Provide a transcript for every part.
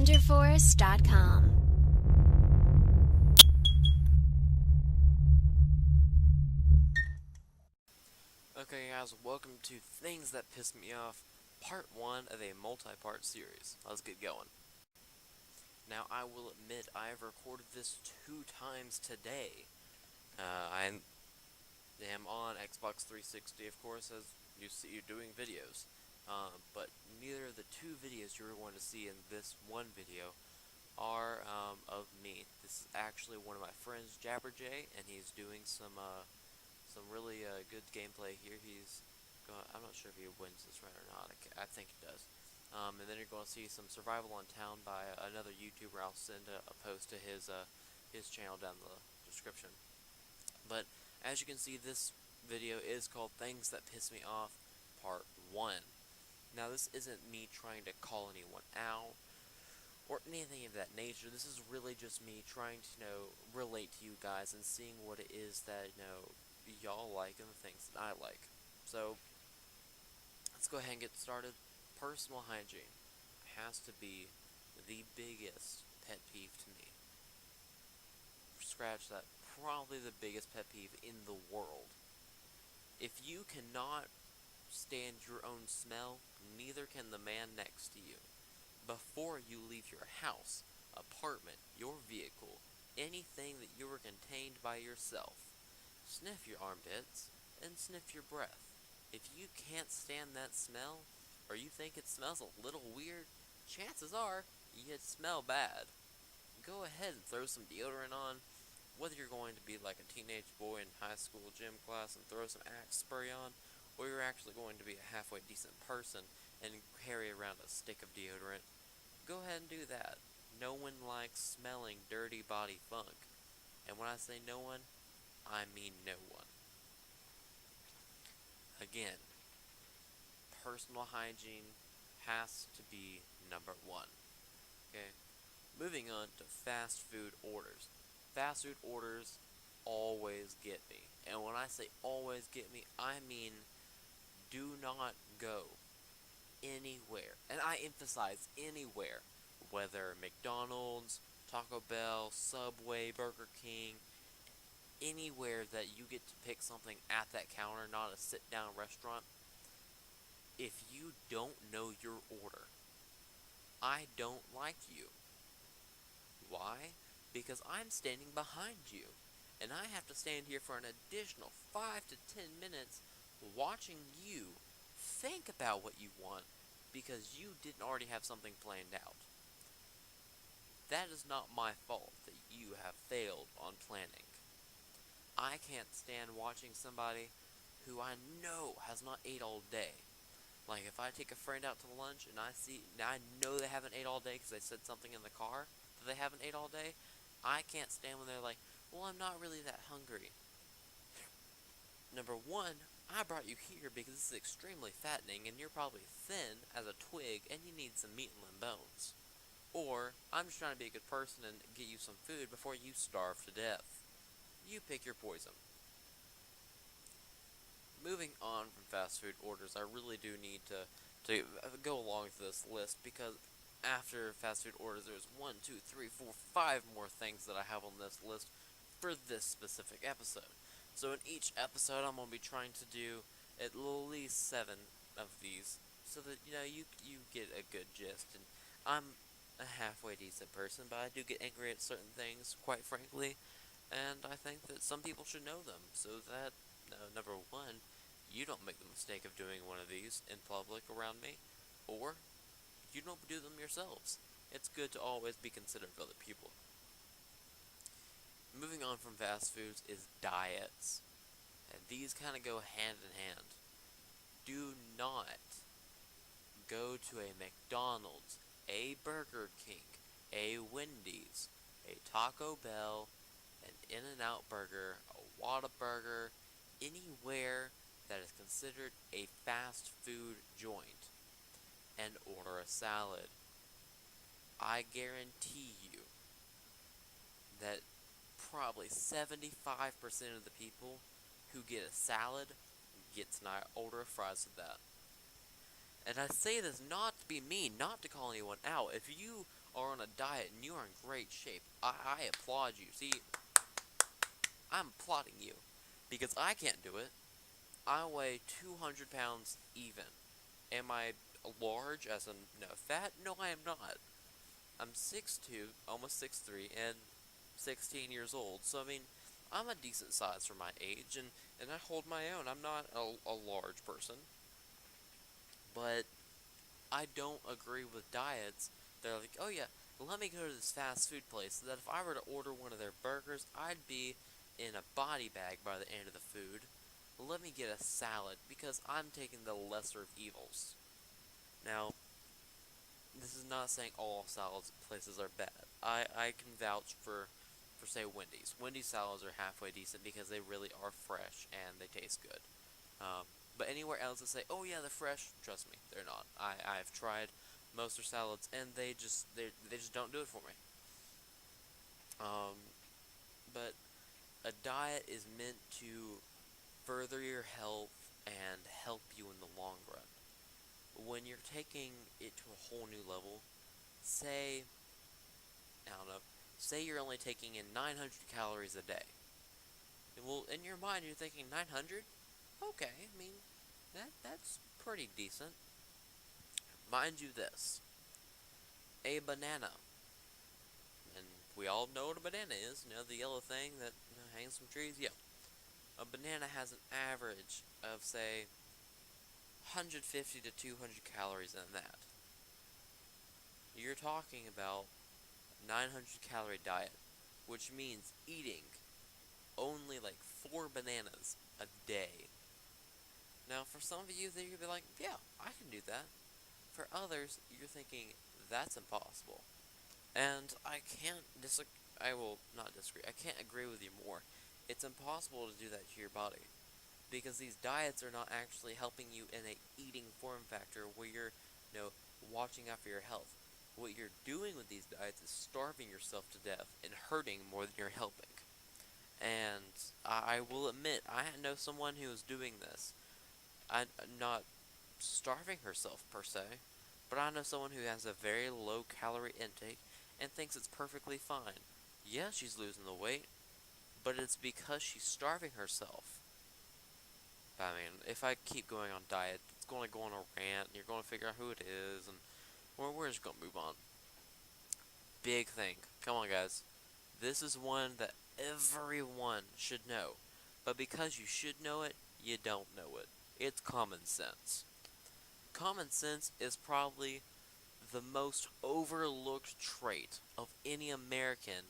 ThunderForce.com. Okay guys, welcome to Things That Piss Me Off, part 1 of a multi-part series. Let's get going. Now, I will admit I have recorded this 2 times today. I am on Xbox 360, of course, as you see doing videos. But neither of the 2 videos you are going to see in this one video are of me. This is actually one of my friends, JaberJ, and he's doing some really good gameplay here. I'm not sure if he wins this round or not. I think he does. And then you're going to see some survival on town by another YouTuber. I'll send a post to his channel down in the description. But as you can see, this video is called Things That Piss Me Off, Part 1. Now, this isn't me trying to call anyone out or anything of that nature. This is really just me trying to, relate to you guys and seeing what it is that, y'all like and the things that I like. So, let's go ahead and get started. Personal hygiene has to be the biggest pet peeve to me. Scratch that. Probably the biggest pet peeve in the world. If you cannot stand your own smell, neither can the man next to you. Before you leave your house, apartment, your vehicle, anything that you are contained by yourself, sniff your armpits and sniff your breath. If you can't stand that smell, or you think it smells a little weird, chances are you smell bad. Go ahead and throw some deodorant on. Whether you're going to be like a teenage boy in high school gym class and throw some Axe spray on, or you're actually going to be a halfway decent person and carry around a stick of deodorant, go ahead and do that. No one likes smelling dirty body funk. And when I say no one, I mean no one. Again, personal hygiene has to be number 1. Okay? Moving on to fast food orders. Fast food orders always get me. And when I say always get me, I mean do not go anywhere. And I emphasize anywhere. Whether McDonald's, Taco Bell, Subway, Burger King, anywhere that you get to pick something at that counter, not a sit-down restaurant. If you don't know your order, I don't like you. Why? Because I'm standing behind you, and I have to stand here for an additional 5 to 10 minutes watching you think about what you want because you didn't already have something planned out. That is not my fault that you have failed on planning. I can't stand watching somebody who I know has not ate all day. Like, if I take a friend out to lunch and I know they haven't ate all day because they said something in the car that they haven't ate all day, I can't stand when they're like, well, I'm not really that hungry. Number 1, I brought you here because this is extremely fattening and you're probably thin as a twig and you need some meat and bones. Or, I'm just trying to be a good person and get you some food before you starve to death. You pick your poison. Moving on from fast food orders, I really do need to go along with this list because after fast food orders, there's 1, 2, 3, 4, 5 more things that I have on this list for this specific episode. So in each episode, I'm going to be trying to do at least 7 of these so that, you get a good gist. And I'm a halfway decent person, but I do get angry at certain things, quite frankly. And I think that some people should know them so that, number 1, you don't make the mistake of doing one of these in public around me, or you don't do them yourselves. It's good to always be considerate of other people. Moving on from fast foods is diets. And these kind of go hand in hand. Do not go to a McDonald's, a Burger King, a Wendy's, a Taco Bell, an In-N-Out Burger, a Whataburger, anywhere that is considered a fast food joint, and order a salad. I guarantee you that probably 75% of the people who get a salad gets an order of fries with that. And I say this not to be mean, not to call anyone out. If you are on a diet and you are in great shape, I applaud you. See, I'm applauding you because I can't do it. I weigh 200 pounds even. Am I large as in no fat? No, I am not. I'm 6'2", almost 6'3", and 16 years old. So I mean, I'm a decent size for my age, and I hold my own. I'm not a large person, but I don't agree with diets. They're like, oh yeah, let me go to this fast food place so that if I were to order one of their burgers, I'd be in a body bag by the end of the food. Let me get a salad because I'm taking the lesser of evils. Now, this is not saying all salad places are bad. I can vouch for say Wendy's. Wendy's salads are halfway decent because they really are fresh and they taste good. But anywhere else that say, oh yeah, they're fresh, trust me, they're not. I've tried most of their salads and they just don't do it for me. Um, but a diet is meant to further your health and help you in the long run. When you're taking it to a whole new level, say, I don't know, say you're only taking in 900 calories a day. Well, in your mind, you're thinking 900? Okay, I mean, that's pretty decent. Mind you this, a banana, and we all know what a banana is, the yellow thing that hangs from trees, yeah. A banana has an average of, say, 150 to 200 calories in that. You're talking about 900 calorie diet, which means eating only like 4 bananas a day. Now, for some of you, you'll be like, yeah, I can do that. For others, you're thinking, that's impossible. And I will not disagree, I can't agree with you more. It's impossible to do that to your body. Because these diets are not actually helping you in a eating form factor where you're, watching out for your health. What you're doing with these diets is starving yourself to death and hurting more than you're helping. And I will admit, I know someone who is doing this. I'm not starving herself per se, but I know someone who has a very low calorie intake and thinks it's perfectly fine. Yeah, she's losing the weight, but it's because she's starving herself. I mean, if I keep going on diet, it's going to go on a rant, and you're going to figure out who it is, and we're just going to move on. Big thing. Come on, guys. This is one that everyone should know. But because you should know it, you don't know it. It's common sense. Common sense is probably the most overlooked trait of any American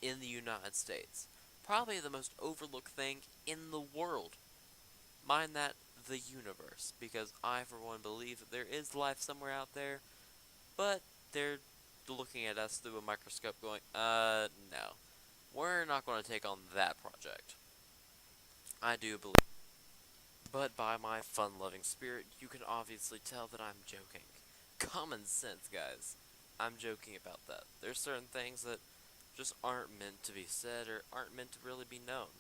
in the United States. Probably the most overlooked thing in the world. Mind that, the universe. Because I, for one, believe that there is life somewhere out there, but they're looking at us through a microscope going, no. We're not going to take on that project. I do believe. But by my fun-loving spirit, you can obviously tell that I'm joking. Common sense, guys. I'm joking about that. There's certain things that just aren't meant to be said or aren't meant to really be known.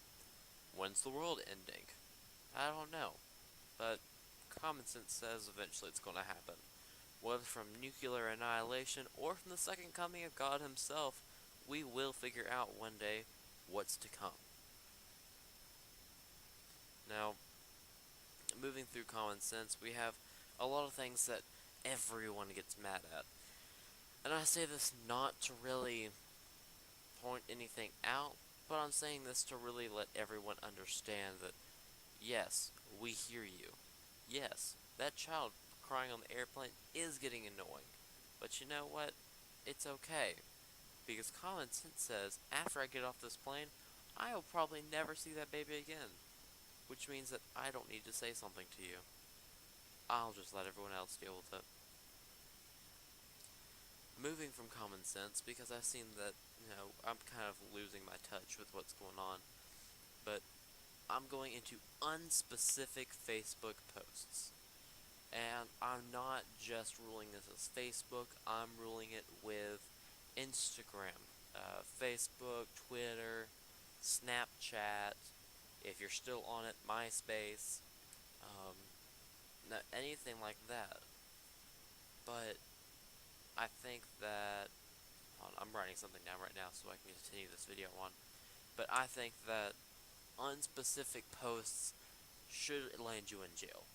When's the world ending? I don't know. But common sense says eventually it's going to happen. Whether from nuclear annihilation or from the second coming of God himself, we will figure out one day what's to come. Now, moving through common sense, we have a lot of things that everyone gets mad at. And I say this not to really point anything out, but I'm saying this to really let everyone understand that, yes, we hear you. Yes, that child crying on the airplane is getting annoying. But you know what? It's okay. Because common sense says, after I get off this plane, I will probably never see that baby again. Which means that I don't need to say something to you. I'll just let everyone else deal with it. Moving from common sense, because I've seen that, I'm kind of losing my touch with what's going on. But I'm going into unspecific Facebook posts. And I'm not just ruling this as Facebook, I'm ruling it with Instagram, Facebook, Twitter, Snapchat, if you're still on it, MySpace, anything like that. But I think that, hold on, I'm writing something down right now so I can continue this video on, but I think that unspecific posts should land you in jail.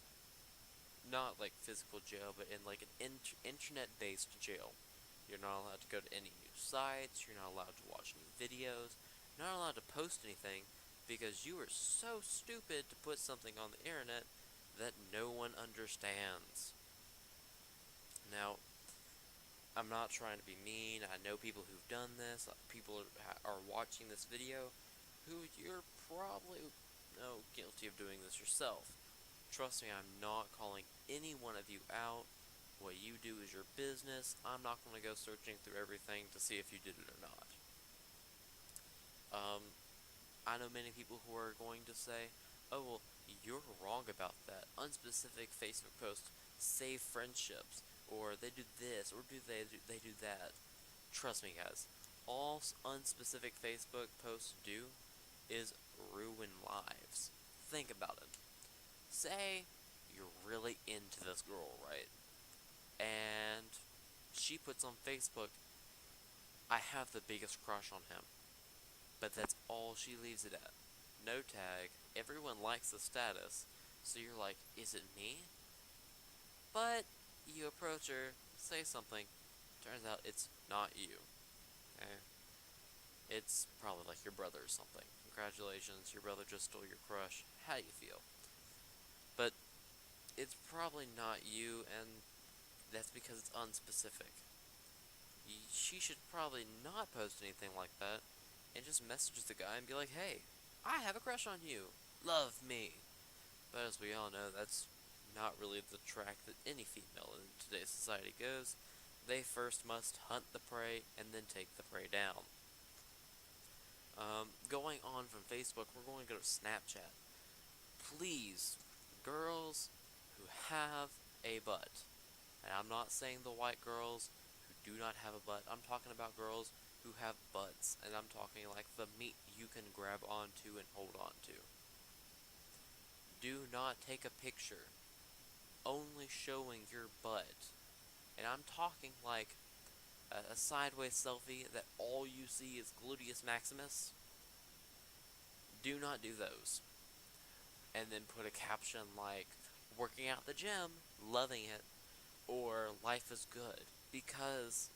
Not like physical jail, but in like an internet-based jail. You're not allowed to go to any new sites, you're not allowed to watch new videos, you're not allowed to post anything, because you are so stupid to put something on the internet that no one understands. Now, I'm not trying to be mean, I know people who've done this, people are watching this video, who you're probably guilty of doing this yourself. Trust me, I'm not calling any one of you out. What you do is your business. I'm not going to go searching through everything to see if you did it or not. I know many people who are going to say, oh, well, you're wrong about that. Unspecific Facebook posts save friendships, or they do this, or they do that. Trust me, guys. All unspecific Facebook posts do is ruin lives. Think about it. Say you're really into this girl, right? And she puts on Facebook, I have the biggest crush on him. But that's all she leaves it at. No tag, everyone likes the status, so you're like, is it me? But you approach her, say something, turns out it's not you. Okay? It's probably like your brother or something. Congratulations, your brother just stole your crush. How do you feel? But it's probably not you, and that's because it's unspecific. She should probably not post anything like that, and just message the guy and be like, hey, I have a crush on you. Love me. But as we all know, that's not really the track that any female in today's society goes. They first must hunt the prey and then take the prey down. Going on from Facebook, we're going to go to Snapchat. Please, girls who have a butt, and I'm not saying the white girls who do not have a butt, I'm talking about girls who have butts, and I'm talking like the meat you can grab onto and hold onto. Do not take a picture only showing your butt, and I'm talking like a sideways selfie that all you see is gluteus maximus. Do not do those. And then put a caption like, working out the gym, loving it, or life is good. Because,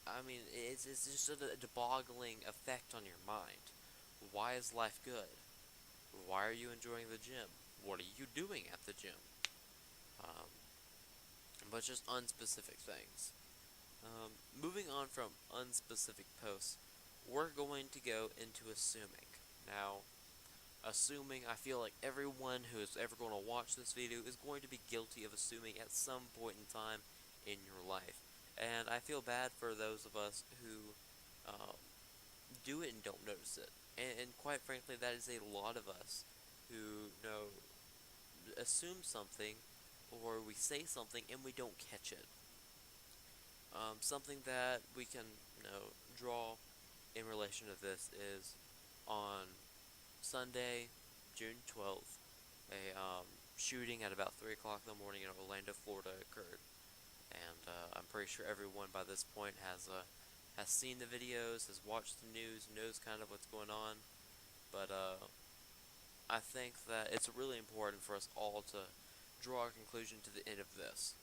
I mean, it's just a boggling effect on your mind. Why is life good? Why are you enjoying the gym? What are you doing at the gym? But just unspecific things. Moving on from unspecific posts, we're going to go into assuming. Now, assuming, I feel like everyone who is ever going to watch this video is going to be guilty of assuming at some point in time in your life. And I feel bad for those of us who do it and don't notice it. And quite frankly, that is a lot of us who assume something, or we say something and we don't catch it. Something that we can draw in relation to this is on Sunday, June 12th, a shooting at about 3 o'clock in the morning in Orlando, Florida occurred. And I'm pretty sure everyone by this point has seen the videos, has watched the news, knows kind of what's going on. But I think that it's really important for us all to draw a conclusion to the end of this.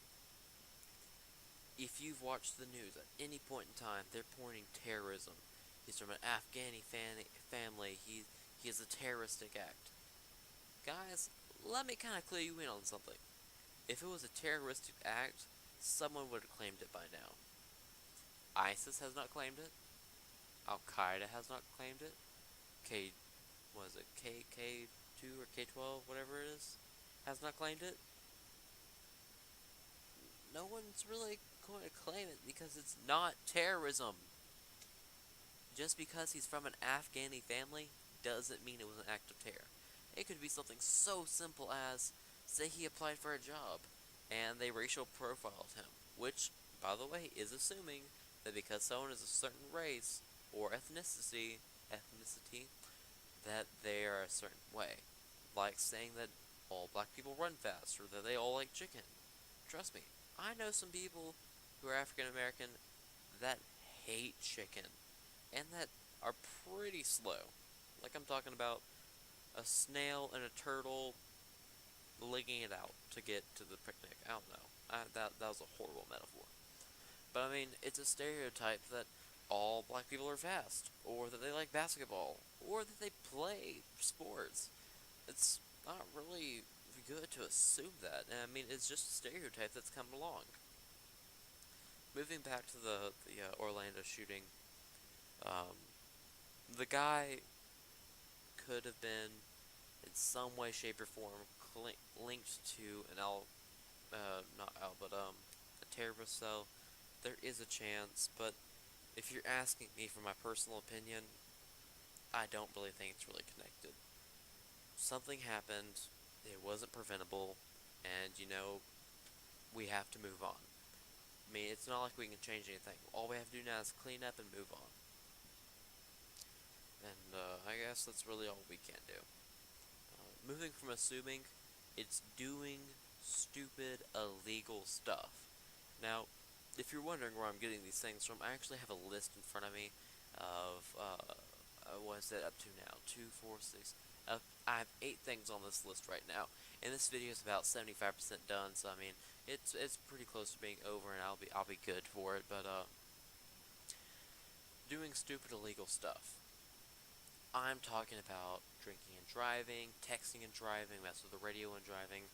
If you've watched the news at any point in time, they're pointing terrorism. He's from an Afghani family. He is a terroristic act. Guys, let me kind of clue you in on something. If it was a terroristic act, someone would have claimed it by now. ISIS has not claimed it. Al-Qaeda has not claimed it. KK2 or K12, whatever it is, has not claimed it. No one's really going to claim it because it's not terrorism. Just because he's from an Afghani family doesn't mean it was an act of terror. It could be something so simple as, say he applied for a job and they racial profiled him, which, by the way, is assuming that because someone is a certain race or ethnicity, that they are a certain way. Like saying that all black people run fast, or that they all like chicken. Trust me, I know some people who are African American that hate chicken and that are pretty slow. Like I'm talking about a snail and a turtle licking it out to get to the picnic. I don't know. That was a horrible metaphor. But I mean, it's a stereotype that all black people are fast, or that they like basketball, or that they play sports. It's not really good to assume that. And I mean, it's just a stereotype that's come along. Moving back to the Orlando shooting, um, the guy could have been in some way, shape, or form linked to an not Al, but a terrorist cell. There is a chance, but if you're asking me for my personal opinion, I don't really think it's really connected. Something happened, it wasn't preventable, and we have to move on. I mean, it's not like we can change anything. All we have to do now is clean up and move on. And I guess that's really all we can do. Moving from assuming, it's doing stupid, illegal stuff. Now, if you're wondering where I'm getting these things from, I actually have a list in front of me of, what is it up to now? 2, 4, 6. I have 8 things on this list right now, and this video is about 75% done. So I mean, it's pretty close to being over, and I'll be good for it. But doing stupid illegal stuff. I'm talking about drinking and driving, texting and driving, mess with the radio and driving.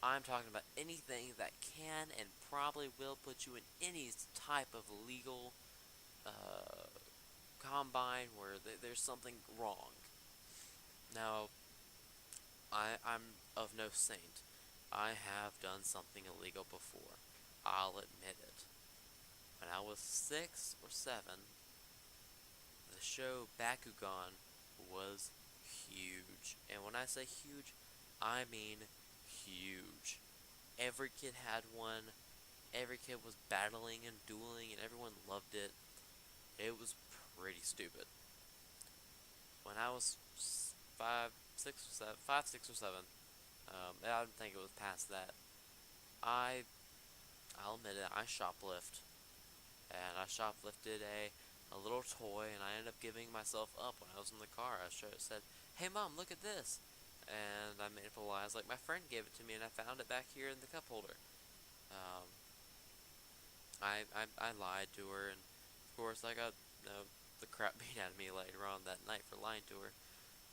I'm talking about anything that can and probably will put you in any type of legal combine where there's something wrong. Now, I'm of no saint. I have done something illegal before. I'll admit it. When I was 6 or 7, the show Bakugan was huge. And when I say huge, I mean huge. Every kid had one. Every kid was battling and dueling, and everyone loved it. It was pretty stupid. When I was 5, 6, or 7, 5, 6, or 7, I don't think it was past that. I'll admit it, I shoplift, and I shoplifted a little toy, and I ended up giving myself up when I was in the car. I said, "Hey mom, look at this," and I made up a lie. I was like, "My friend gave it to me, and I found it back here in the cup holder." Um, I lied to her, and of course I got the crap beat out of me later on that night for lying to her.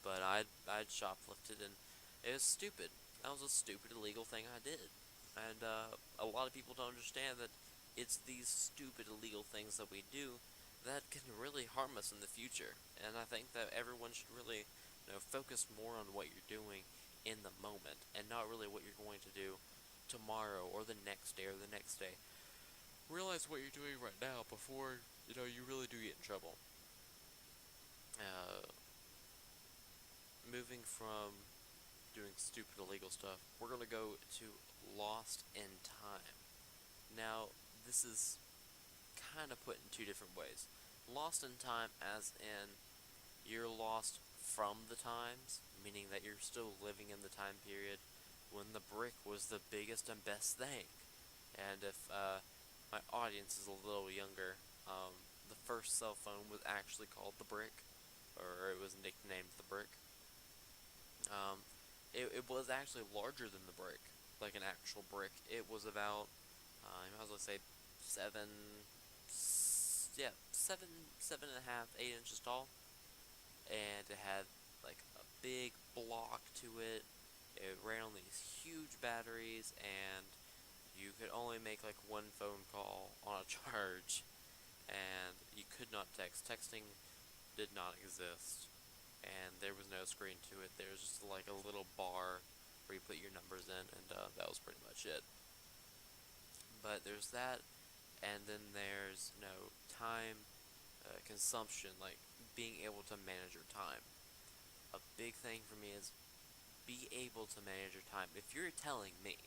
But I'd shoplifted, and it was stupid. That was a stupid illegal thing I did, and a lot of people don't understand that it's these stupid illegal things that we do that can really harm us in the future. And I think that everyone should really focus more on what you're doing in the moment, and not really what you're going to do tomorrow or the next day or the next day. Realize what you're doing right now before you really do get in trouble. Moving from doing stupid illegal stuff, we're gonna go to Lost in Time. Now, this is kind of put in 2 different ways. Lost in time as in you're lost from the times, meaning that you're still living in the time period when the brick was the biggest and best thing. And if my audience is a little younger, the first cell phone was actually called the brick, or it was nicknamed the brick. It was actually larger than the brick, like an actual brick. It was about, I might as well say 7 and a half, 8 inches tall, and it had like a big block to it. It ran on these huge batteries, and you could only make like 1 phone call on a charge, and you could not text. Texting did not exist, and there was no screen to it. There was just like a little bar where you put your numbers in, and that was pretty much it. But there's that, and then there's time consumption, like being able to manage your time. A big thing for me is be able to manage your time. If you're telling me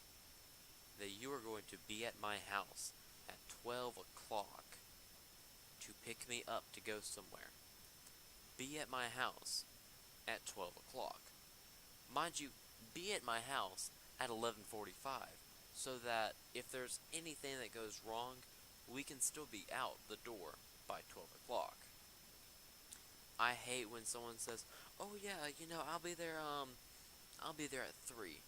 that you are going to be at my house at 12 o'clock to pick me up to go somewhere, be at my house at 12 o'clock. Mind you, be at my house at 11:45, so that if there's anything that goes wrong, we can still be out the door by 12 o'clock. I hate when someone says, "Oh yeah, I'll be there. I'll be there at 3,"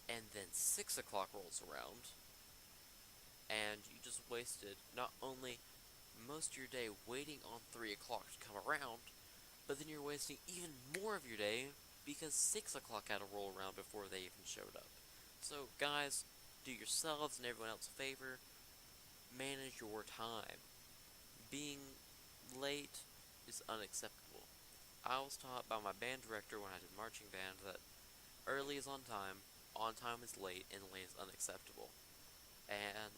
and then 6 o'clock rolls around, and you just wasted not only most of your day waiting on 3 o'clock to come around, but then you're wasting even more of your day because 6 o'clock had to roll around before they even showed up. So, guys, do yourselves and everyone else a favor. Manage your time. Being late is unacceptable. I was taught by my band director when I did marching band that early is on time is late, and late is unacceptable. And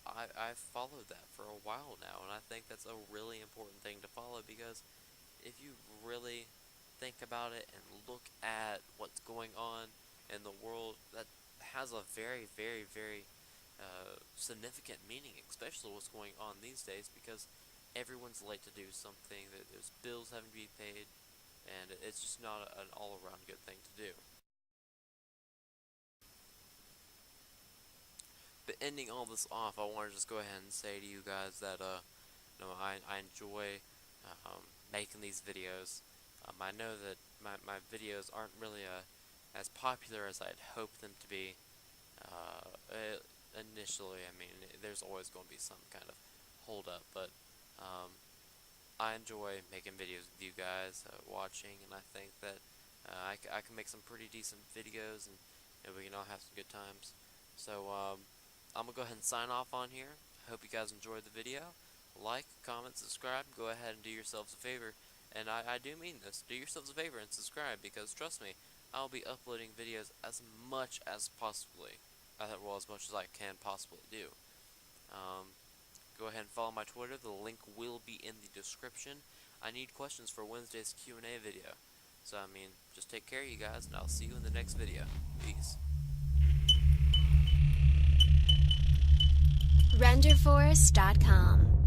I've followed that for a while now, and I think that's a really important thing to follow, because if you really think about it and look at what's going on in the world, that has a very, very, very significant meaning, especially what's going on these days, because everyone's late to do something, there's bills having to be paid, and it's just not an all-around good thing to do. But ending all this off, I want to just go ahead and say to you guys that I enjoy making these videos. I know that my videos aren't really as popular as I'd hoped them to be. Initially, I mean, there's always going to be some kind of hold up, but I enjoy making videos with you guys, watching, and I think that I can make some pretty decent videos, and we can all have some good times. So I'm going to go ahead and sign off on here. I hope you guys enjoyed the video. Like, comment, subscribe, go ahead and do yourselves a favor. And I do mean this. Do yourselves a favor and subscribe, because trust me, I'll be uploading videos as much as possibly. As much as I can possibly do. Go ahead and follow my Twitter. The link will be in the description. I need questions for Wednesday's Q&A video. So, I mean, just take care, you guys, and I'll see you in the next video. Peace. RenderForest.com